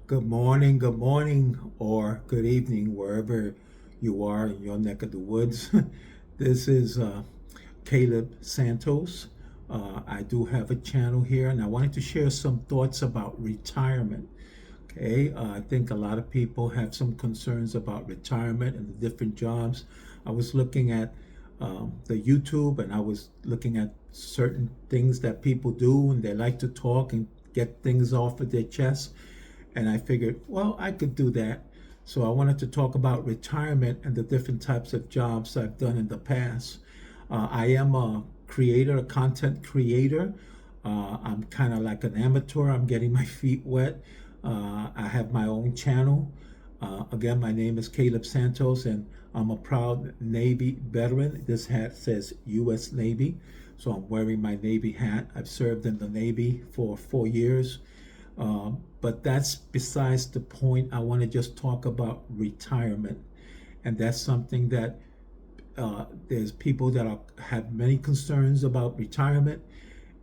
Good morning, or good evening, wherever you are in your neck of the woods. This is Caleb Santos. I do have a channel here, and I wanted to share some thoughts about retirement. Okay, I think a lot of people have some concerns about retirement and the different jobs. I was looking at the YouTube, and I was looking at certain things that people do, and they like to talk and get things off of their chest. And I figured, well, I could do that. So I wanted to talk about retirement and the different types of jobs I've done in the past. I am a creator, a content creator. I'm kind of like an amateur. I'm getting my feet wet. I have my own channel. Again, my name is Caleb Santos, and I'm a proud Navy veteran. This hat says U.S. Navy, so I'm wearing my Navy hat. I've served in the Navy for 4 years. But that's besides the point. I want to just talk about retirement. And that's something that there's people that have many concerns about retirement.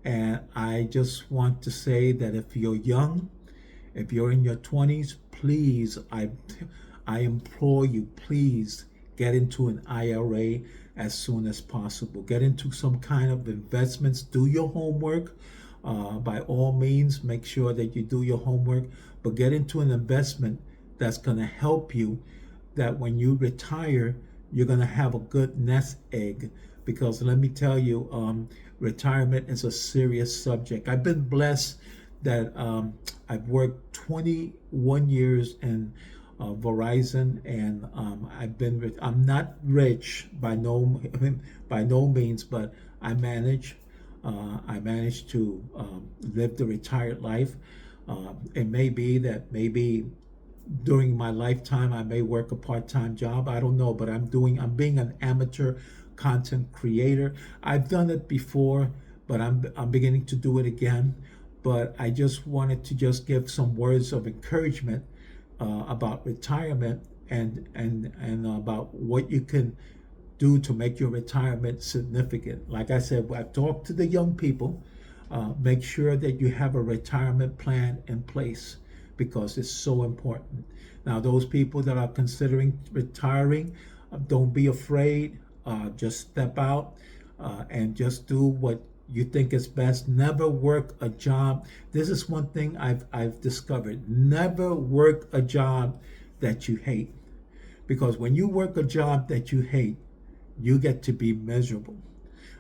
And I just want to say that if you're young, if you're in your 20s, please, I implore you, please get into an IRA as soon as possible. Get into some kind of investments. Do your homework. By all means, make sure that you do your homework, but get into an investment that's going to help you, that when you retire, you're going to have a good nest egg. Because let me tell you, retirement is a serious subject. I've been blessed that I've worked 21 years in Verizon, and I'm not rich by by no means, but I manage. I managed to live the retired life. It may be that maybe during my lifetime I may work a part-time job. I don't know, but I'm being an amateur content creator. I've done it before, but I'm beginning to do it again. But I just wanted to just give some words of encouragement about retirement, and about what you can do to make your retirement significant. Like I said, I've talked to the young people. Make sure that you have a retirement plan in place, because it's so important. Now, those people that are considering retiring, don't be afraid. Just step out and just do what you think is best. Never work a job. This is one thing I've discovered. Never work a job that you hate. Because when you work a job that you hate, you get to be miserable.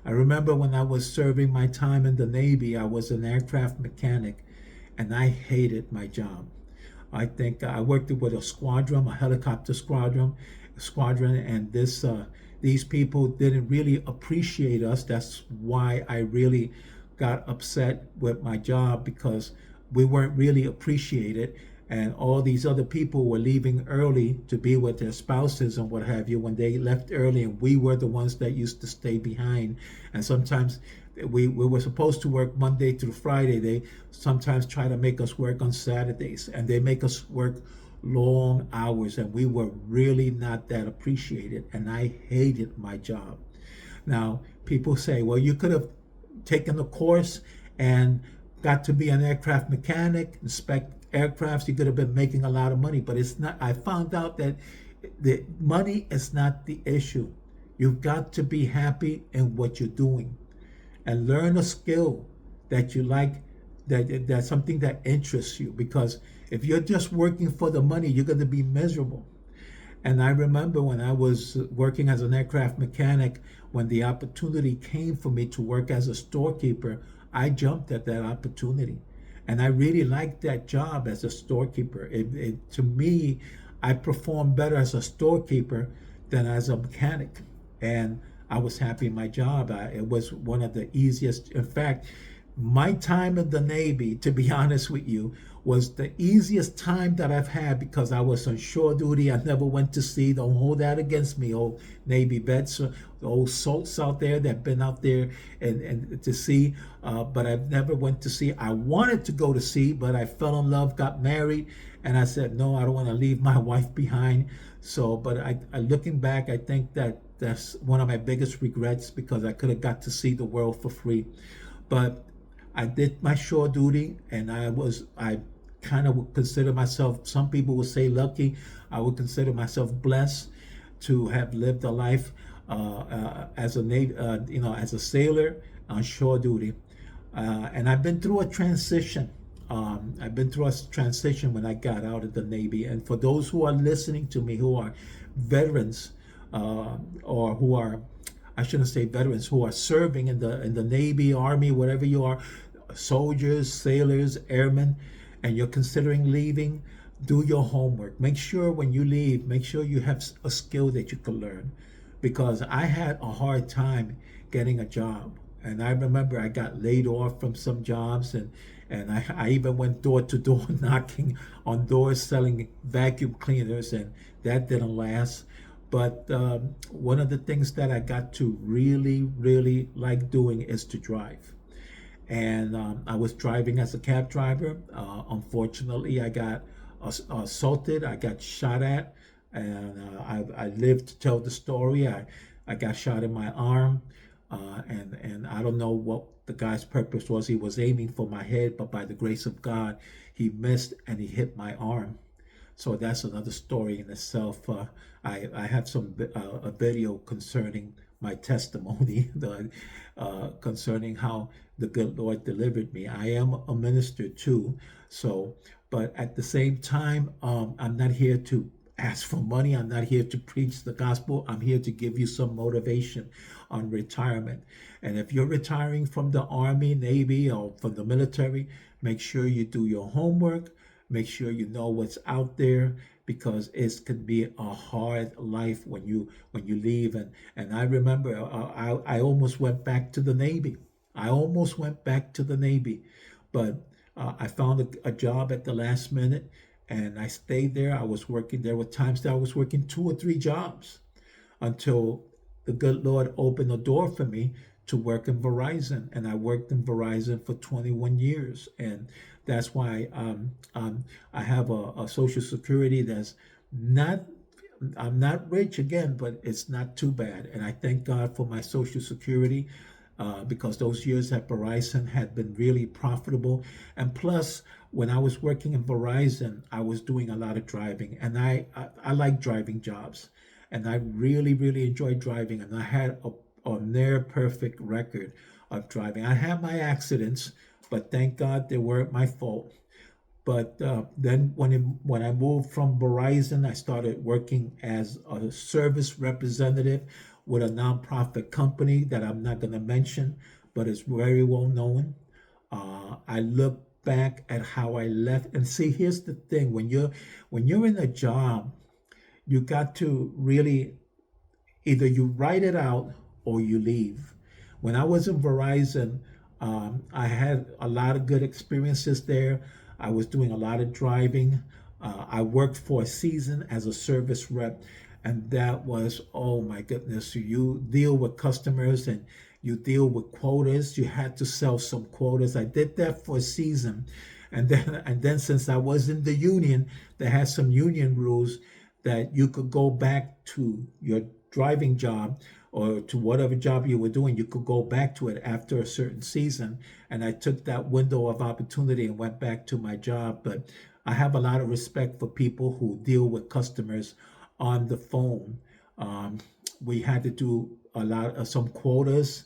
I remember when I was serving my time in the Navy, I was an aircraft mechanic, and I hated my job. I think I worked with a squadron, a helicopter squadron, and these people didn't really appreciate us. That's why I really got upset with my job, because we weren't really appreciated, and all these other people were leaving early to be with their spouses and what have you when they left early, and we were the ones that used to stay behind. And sometimes we were supposed to work Monday through Friday. They sometimes try to make us work on Saturdays, and they make us work long hours, and we were really not that appreciated, and I hated my job. Now, people say, well, you could have taken a course and got to be an aircraft mechanic, inspect aircrafts. You could have been making a lot of money, but it's not. I found out that the money is not the issue. You've got to be happy in what you're doing, and learn a skill that you like, that's something that interests you. Because if you're just working for the money, you're going to be miserable. And I remember when I was working as an aircraft mechanic, when the opportunity came for me to work as a storekeeper, I jumped at that opportunity. And I really liked that job as a storekeeper. To me, I performed better as a storekeeper than as a mechanic. And I was happy in my job. It was one of the easiest. In fact, my time in the Navy, to be honest with you, was the easiest time that I've had, because I was on shore duty. I never went to sea. Don't hold that against me, old Navy vets, the old salts out there that have been out there and to sea. But I've never went to sea. I wanted to go to sea, but I fell in love, got married, and I said, no, I don't want to leave my wife behind. So, but looking back, I think that that's one of my biggest regrets, because I could have got to see the world for free. But I did my shore duty, and I kind of would consider myself, some people would say lucky. I would consider myself blessed to have lived a life as a as a sailor on shore duty. And I've been through a transition. I've been through a transition when I got out of the Navy. And for those who are listening to me, who are veterans, or who are, I shouldn't say veterans, who are serving in the Navy, Army, whatever you are, soldiers, sailors, airmen, and you're considering leaving, do your homework. Make sure when you leave, make sure you have a skill that you can learn. Because I had a hard time getting a job. And I remember I got laid off from some jobs, and I even went door to door knocking on doors selling vacuum cleaners, and that didn't last. But one of the things that I got to really, really like doing is to drive. And I was driving as a cab driver. Unfortunately, I got assaulted. I got shot at, and I lived to tell the story. I got shot in my arm, and I don't know what the guy's purpose was. He was aiming for my head, but by the grace of God, he missed and he hit my arm. So that's another story in itself. I have a video concerning my testimony, concerning how the good Lord delivered me. I am a minister too, so but at the same time, I'm not here to ask for money. I'm not here to preach the gospel. I'm here to give you some motivation on retirement. And if you're retiring from the Army, Navy, or from the military, make sure you do your homework. Make sure you know what's out there, because it can be a hard life when you leave. And I remember I almost went back to the Navy. I almost went back to the Navy, but I found a job at the last minute, and I stayed there. I was working. There were times that I was working 2 or 3 jobs until the good Lord opened a door for me to work in Verizon, and I worked in Verizon for 21 years, and that's why I have a Social Security that's not. I'm not rich again, but it's not too bad, and I thank God for my Social Security. Because those years at Verizon had been really profitable. And plus, when I was working in Verizon, I was doing a lot of driving, and I like driving jobs, and I really, really enjoyed driving, and I had a near perfect record of driving. I had my accidents, but thank God they weren't my fault. But then when I moved from Verizon, I started working as a service representative with a nonprofit company that I'm not going to mention, but it's very well known. I look back at how I left, and see, here's the thing: when you're in a job, you got to really, either you write it out or you leave. When I was in Verizon, I had a lot of good experiences there. I was doing a lot of driving. I worked for a season as a service rep, and that was, oh my goodness, you deal with customers and you deal with quotas. You had to sell some quotas. I did that for a season, and then since I was in the union, they had some union rules that you could go back to your driving job, or to whatever job you were doing. You could go back to it after a certain season. And I took that window of opportunity and went back to my job. But I have a lot of respect for people who deal with customers on the phone. Um, we had to do a lot of some quotas.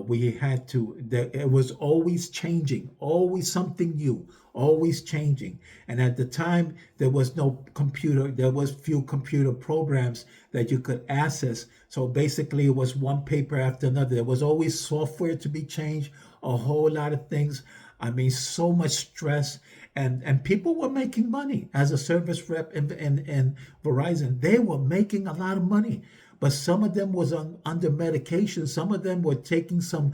We had to, it was always changing, always something new, always changing. And at the time, there was no computer, there was few computer programs that you could access. So basically, it was one paper after another. There was always software to be changed, a whole lot of things. I mean, so much stress. And people were making money as a service rep in Verizon. They were making a lot of money, but some of them was under medication. Some of them were taking some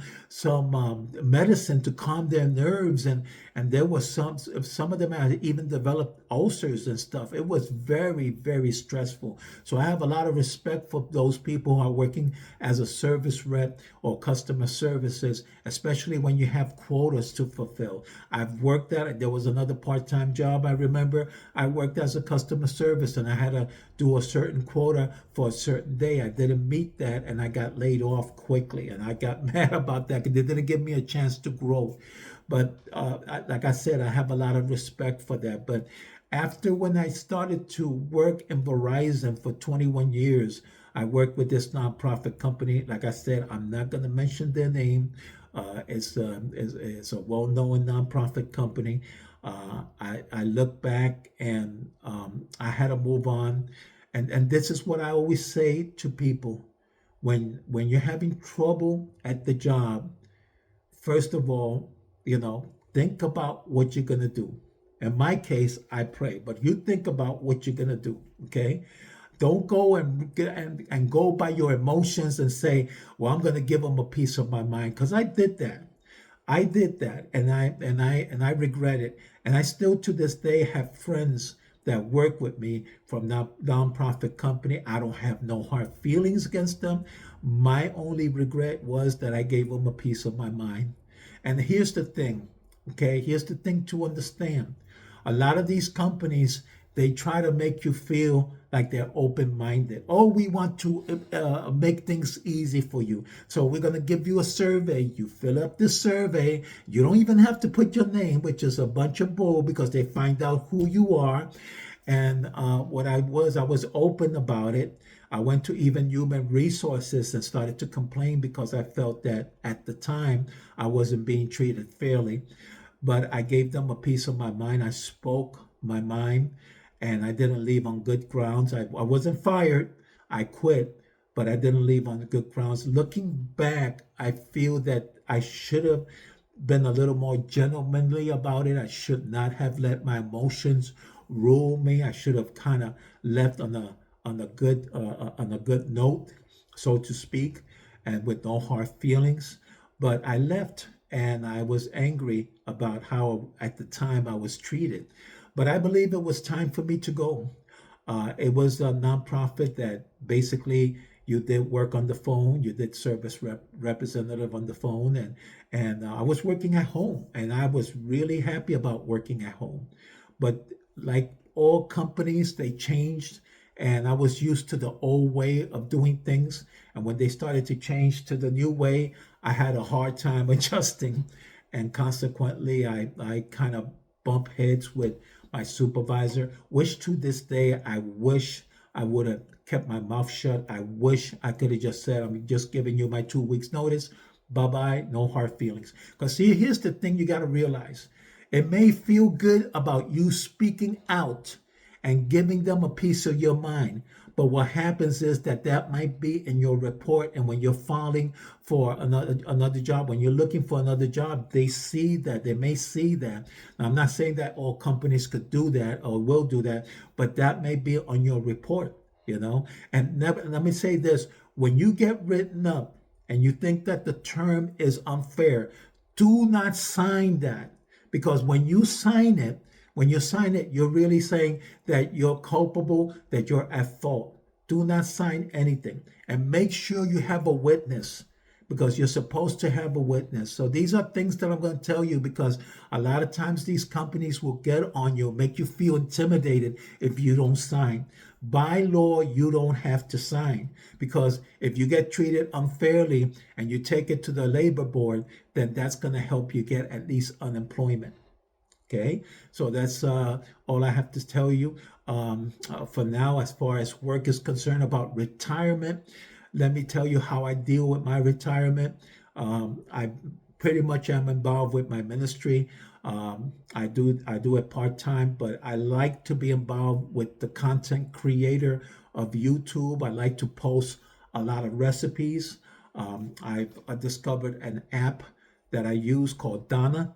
medicine to calm their nerves, and there was some of them had even developed ulcers and stuff. It was very, very stressful. So I have a lot of respect for those people who are working as a service rep or customer services, especially when you have quotas to fulfill. I've worked at it. There was another part-time job. I remember I worked as a customer service, and I had to do a certain quota for a certain day. I didn't meet that, and I got laid off quickly, and I got mad about that because they didn't give me a chance to grow. But like I said, I have a lot of respect for that. But after when I started to work in Verizon for 21 years, I worked with this nonprofit company. Like I said, I'm not going to mention their name. It's a well-known nonprofit company. I look back and I had to move on. And this is what I always say to people when you're having trouble at the job. First of all, think about what you're going to do. In my case, I pray, but you think about what you're going to do, okay? Don't go and go by your emotions and say, "Well, I'm going to give them a piece of my mind," because I did that. I did that, and I regret it. And I still to this day have friends that work with me from nonprofit company. I don't have no hard feelings against them. My only regret was that I gave them a piece of my mind. And here's the thing, okay? Here's the thing to understand. A lot of these companies, they try to make you feel like they're open-minded. Oh, we want to make things easy for you. So we're going to give you a survey. You fill up this survey. You don't even have to put your name, which is a bunch of bull because they find out who you are. And what I was open about it. I went to even human resources and started to complain because I felt that at the time I wasn't being treated fairly. But I gave them a piece of my mind. I spoke my mind and I didn't leave on good grounds. I wasn't fired. I quit, but I didn't leave on good grounds. Looking back, I feel that I should have been a little more gentlemanly about it. I should not have let my emotions rule me. I should have kind of left on a good note, so to speak, and with no hard feelings. But I left and I was angry about how at the time I was treated. But I believe it was time for me to go. It was a nonprofit that basically you did work on the phone, you did representative on the phone, and I was working at home, and I was really happy about working at home. But like all companies, they changed, and I was used to the old way of doing things. And when they started to change to the new way, I had a hard time adjusting, and consequently, I kind of bump heads with my supervisor, which to this day, I wish I would have kept my mouth shut. I wish I could have just said, "I'm just giving you my 2 weeks notice. Bye bye, no hard feelings." Because see, here's the thing you got to realize, it may feel good about you speaking out and giving them a piece of your mind. But what happens is that might be in your report, and when you're filing for another job, when you're looking for another job, they see that. They may see that. Now, I'm not saying that all companies could do that or will do that, but that may be on your report. And let me say this: when you get written up and you think that the term is unfair, do not sign that, because when you sign it, you're really saying that you're culpable, that you're at fault. Do not sign anything, and make sure you have a witness, because you're supposed to have a witness. So these are things that I'm going to tell you, because a lot of times these companies will get on you, make you feel intimidated if you don't sign. By law, you don't have to sign, because if you get treated unfairly and you take it to the labor board, then that's going to help you get at least unemployment. Okay, so that's all I have to tell you for now as far as work is concerned. About retirement, let me tell you how I deal with my retirement. I pretty much am involved with my ministry. I do it part time, but I like to be involved with the content creator of YouTube. I like to post a lot of recipes. I've discovered an app that I use called Donna,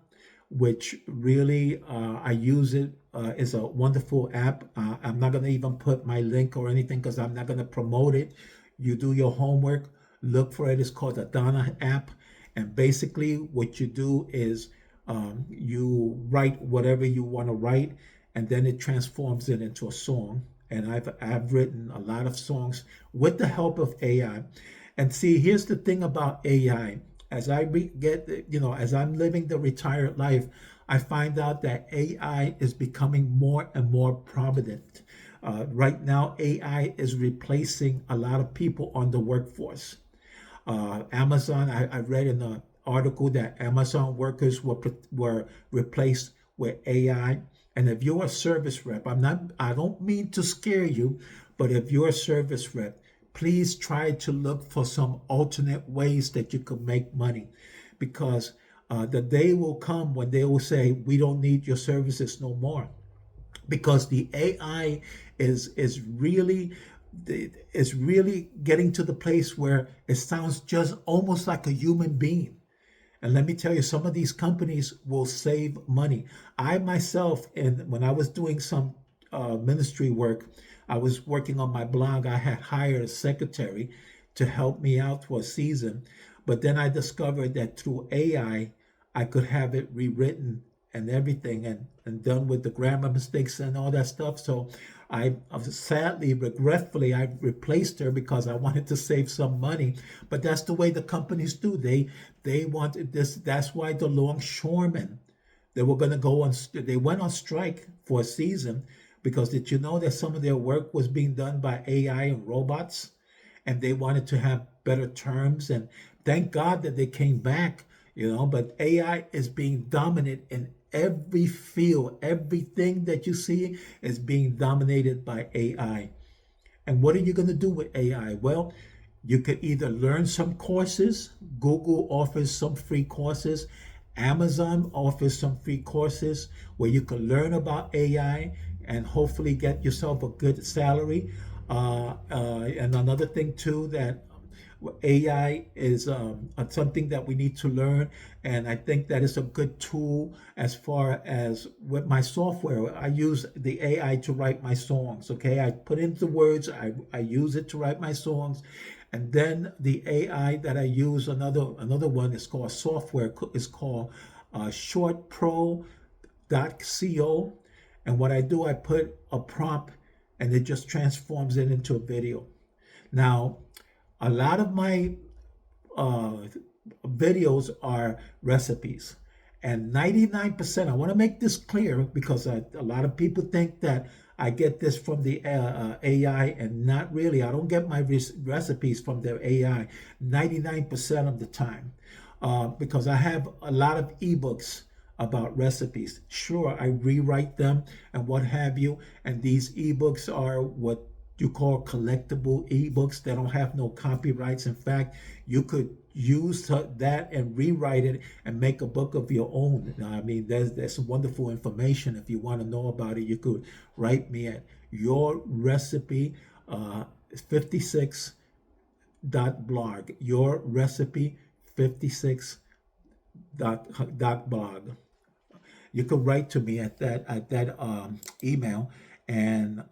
which really I use it. It's a wonderful app. I'm not going to even put my link or anything because I'm not going to promote it. You do your homework, look for it. It's called the Donna app. And basically, what you do is you write whatever you want to write, and then it transforms it into a song. And I've written a lot of songs with the help of AI. And see, here's the thing about AI. As as I'm living the retired life, I find out that AI is becoming more and more prominent. Right now, AI is replacing a lot of people on the workforce. Amazon, I read in article that Amazon workers were replaced with AI. And if you're a service rep, I don't mean to scare you, but if you're a service rep, please try to look for some alternate ways that you can make money, because the day will come when they will say, we don't need your services no more, because the AI is really getting to the place where it sounds just almost like a human being. And let me tell you, some of these companies will save money. I myself, and when I was doing some ministry work, I was working on my blog. I had hired a secretary to help me out for a season. But then I discovered that through I could have it rewritten and everything, and done with the grammar mistakes and all that stuff. So sadly, regretfully, I replaced her because I wanted to save some money. But that's the way the companies do. They want this. That's why the longshoremen, they were going to go on. They went on strike for a season because did you know that some of their work was being done by AI and robots, and they wanted to have better terms. And thank God that they came back. But AI is being dominant in every field. Everything that you see is being dominated by AI. And what are you going to do with AI? Well, you could either learn some courses. Google offers some free courses. Amazon offers some free courses where you can learn about AI and hopefully get yourself a good salary. And another thing too, that AI is something that we need to learn, and I think that is a good tool. As far as with my software, I use the AI to write my songs. Okay, I put in the words, I use it to write my songs, and then the AI that I use, another one is called software, is called shortpro.co, and what I do, I put a prompt, and it just transforms it into a video. Now, a lot of my videos are recipes, and 99%, I want to make this clear because a lot of people think that I get this from the AI, and not really. I don't get my recipes from the AI 99% of the time, because I have a lot of ebooks about recipes. Sure, I rewrite them and what have you, and these ebooks are what you call collectible ebooks. They don't have no copyrights. In fact, you could use that and rewrite it and make a book of your own. I mean, there's some wonderful information. If you want to know about it, you could write me at your recipe 56.blog. Your recipe 56.blog. You could write to me at that email, and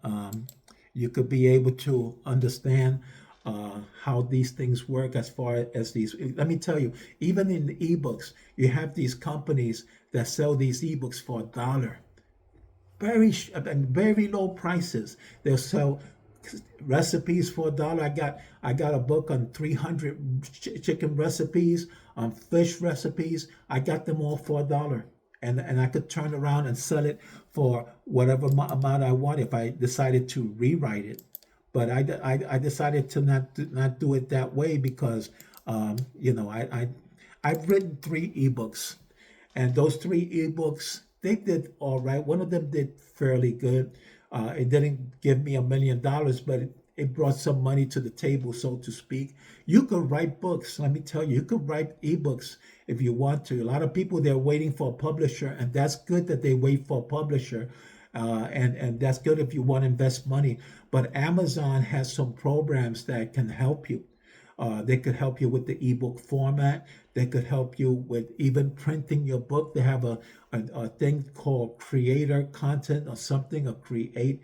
you could be able to understand how these things work as far as these. Let me tell you, even in the ebooks, you have these companies that sell these ebooks for $1. Very low prices. They'll sell recipes for $1. I got a book on 300 chicken recipes, on fish recipes. I got them all for $1. And I could turn around and sell it for whatever amount I want if I decided to rewrite it. But I decided to not do it that way because I've written 3 ebooks, and those 3 ebooks, they did all right. One of them did fairly good. It didn't give me $1 million, but it brought some money to the table, so to speak. You could write books. Let me tell you, you could write ebooks if you want to. A lot of people, they're waiting for a publisher, and that's good that they wait for a publisher. And that's good if you want to invest money. But Amazon has some programs that can help you. They could help you with the ebook format. They could help you with even printing your book. They have a thing called creator content or something, a create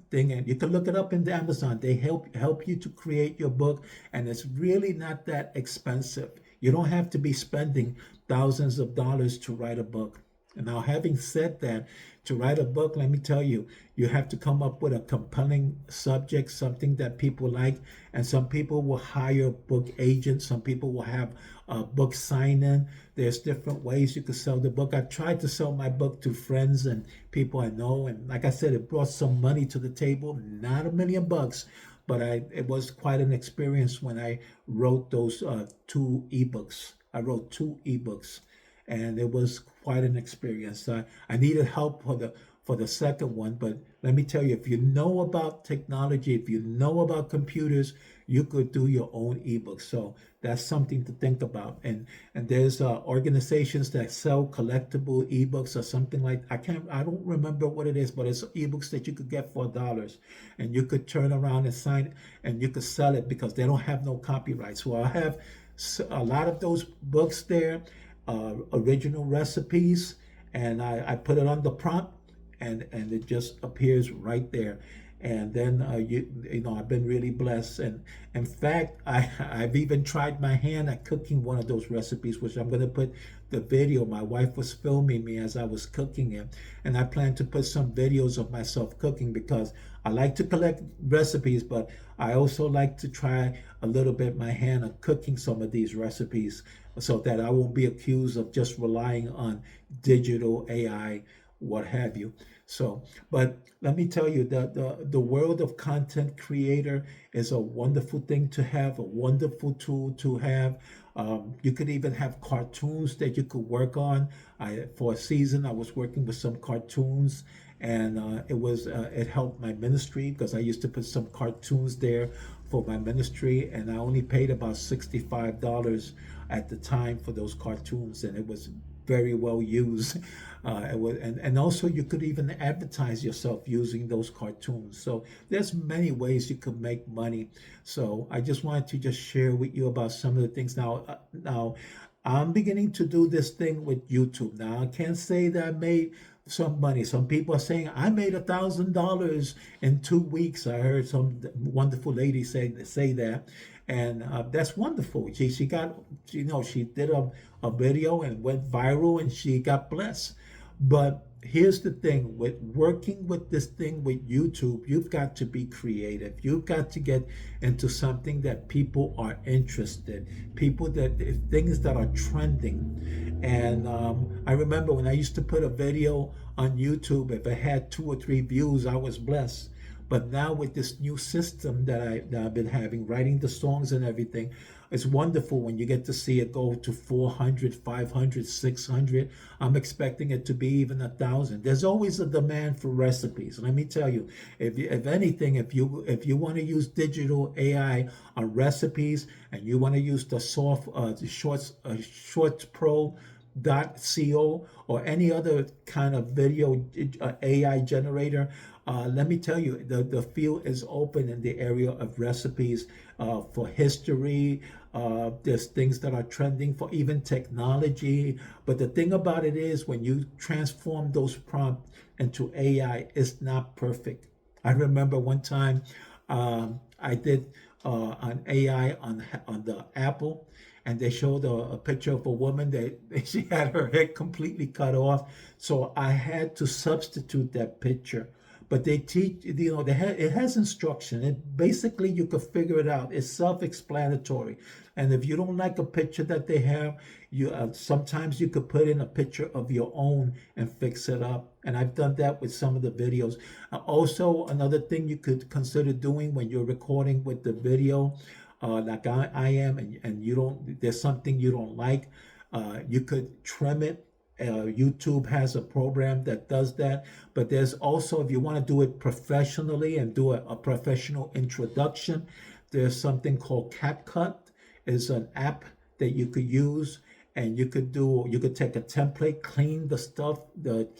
thing, and you can look it up in Amazon. They help you to create your book, and it's really not that expensive. You don't have to be spending thousands of dollars to write a book. And now, having said that, to write a book, let me tell you, you have to come up with a compelling subject, something that people like. And some people will hire book agents. Some people will have a book sign-in. There's different ways you could sell the book. I tried to sell my book to friends and people I know. And like I said, it brought some money to the table, not $1 million, but it was quite an experience when I wrote those 2 ebooks. I wrote two ebooks, and it was quite an experience. I needed help for the second one, but let me tell you, if you know about technology, if you know about computers, you could do your own ebook. So that's something to think about. And there's organizations that sell collectible ebooks or something like, I don't remember what it is, but it's ebooks that you could get for dollars, and you could turn around and sign it, and you could sell it because they don't have no copyright. So I have a lot of those books there, original recipes, and I put it on the prompt, and it just appears right there. And then you know, I've been really blessed, and in fact, I've even tried my hand at cooking one of those recipes, which I'm going to put the video. My wife was filming me as I was cooking it, and I plan to put some videos of myself cooking because I like to collect recipes, but I also like to try a little bit my hand at cooking some of these recipes so that I won't be accused of just relying on digital AI, what have you. So, but let me tell you that the world of content creator is a wonderful thing to have, a wonderful tool to have. You could even have cartoons that you could work on. For a season, I was working with some cartoons, and it helped my ministry because I used to put some cartoons there for my ministry, and I only paid about $65 at the time for those cartoons, and it was very well used. And also you could even advertise yourself using those cartoons. So there's many ways you could make money. So I just wanted to just share with you about some of the things. Now I'm beginning to do this thing with YouTube. Now I can't say that I made some money. Some people are saying I made $1,000 in 2 weeks. I heard some wonderful lady say that, and that's wonderful. She got, you know, she did a video and went viral, and she got blessed. But here's the thing with working with this thing with YouTube, you've got to be creative. You've got to get into something that people are interested, things that are trending. And I remember when I used to put a video on YouTube, if it had 2 or 3 views, I was blessed. But now with this new system that I've been having, writing the songs and everything, it's wonderful when you get to see it go to 400, 500, 600. I'm expecting it to be even 1,000. There's always a demand for recipes. Let me tell you, if anything, if you want to use digital AI on recipes, and you want to use the Shorts Pro .co or any other kind of video AI generator, let me tell you, the field is open in the area of recipes, for history. There's things that are trending for even technology. But the thing about it is, when you transform those prompts into AI, it's not perfect. I remember one time I did an AI on the Apple, and they showed a picture of a woman that she had her head completely cut off. So I had to substitute that picture. But they teach, you know, it has instruction. It basically, you could figure it out. It's self-explanatory. And if you don't like a picture that they have, you sometimes you could put in a picture of your own and fix it up. And I've done that with some of the videos. Also, another thing you could consider doing when you're recording with the video, like I am, and you don't, there's something you don't like, you could trim it. YouTube has a program that does that, but there's also, if you want to do it professionally and do a professional introduction, there's something called CapCut. It's an app that you could use, and you could take a template, clean the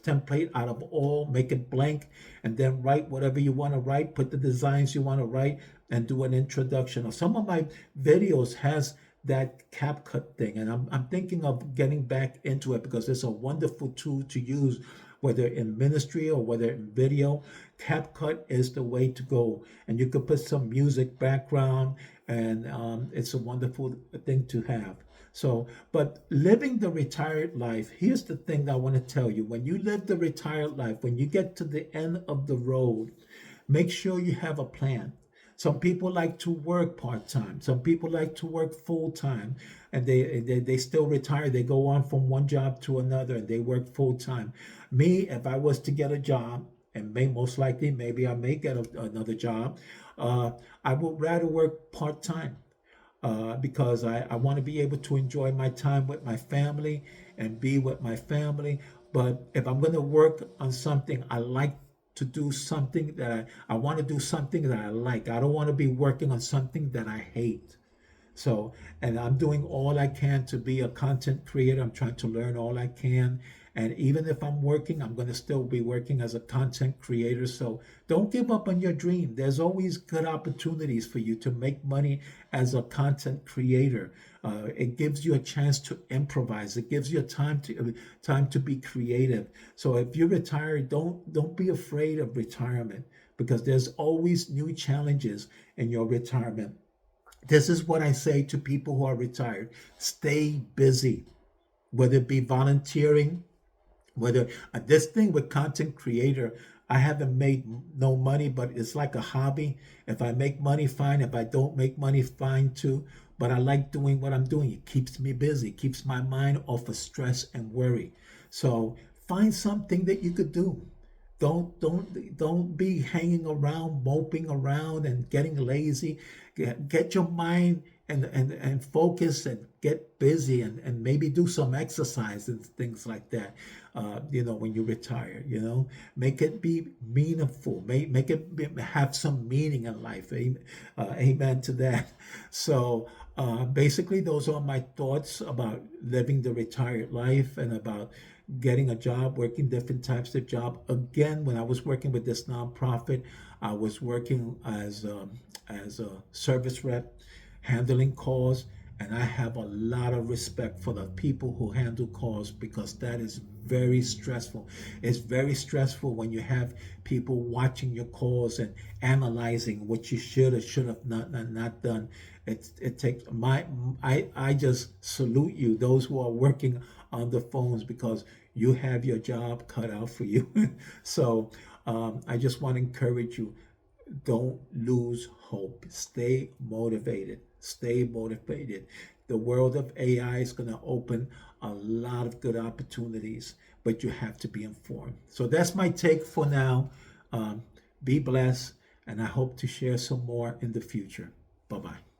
template out of all, make it blank, and then write whatever you want to write, put the designs you want to write, and do an introduction. Or some of my videos has that CapCut thing, and I'm thinking of getting back into it because it's a wonderful tool to use, whether in ministry or whether in video. CapCut is the way to go, and you could put some music background, and it's a wonderful thing to have. So, but living the retired life, here's the thing that I want to tell you. When you live the retired life, when you get to the end of the road, make sure you have a plan. Some people like to work part-time. Some people like to work full-time, and they still retire. They go on from one job to another, and they work full-time. Me, if I was to get a job, and most likely, maybe I may get another job, I would rather work part-time. because I want to be able to enjoy my time with my family and be with my family. But if I'm going to work on something, I like to do something that I want to do something that I like. I don't want to be working on something that I hate. So, and I'm doing all I can to be a content creator. I'm trying to learn all I can. And even if I'm working, I'm going to still be working as a content creator. So don't give up on your dream. There's always good opportunities for you to make money as a content creator. It gives you a chance to improvise. It gives you a time to be creative. So if you're retired, don't be afraid of retirement, because there's always new challenges in your retirement. This is what I say to people who are retired: stay busy, whether it be volunteering, whether this thing with content creator, I haven't made no money, but it's like a hobby. If I make money, fine. If I don't make money, fine too. But I like doing what I'm doing. It keeps me busy, keeps my mind off of stress and worry. So find something that you could do. Don't be hanging around, moping around and getting lazy. Get your mind and focus and get busy, and maybe do some exercise and things like that. When you retire, make it be meaningful. Make it have some meaning in life. Amen to that. So basically, those are my thoughts about living the retired life and about getting a job, working different types of job. Again, when I was working with this nonprofit, I was working as a service rep, handling calls, and I have a lot of respect for the people who handle calls, because that is very stressful. It's very stressful when you have people watching your calls and analyzing what you should or should have not done. It takes I just salute you, those who are working on the phones, because you have your job cut out for you. So I just want to encourage you: don't lose hope. Stay motivated. Stay motivated. The world of AI is going to open a lot of good opportunities, but you have to be informed. So that's my take for now. Be blessed, and I hope to share some more in the future. Bye bye.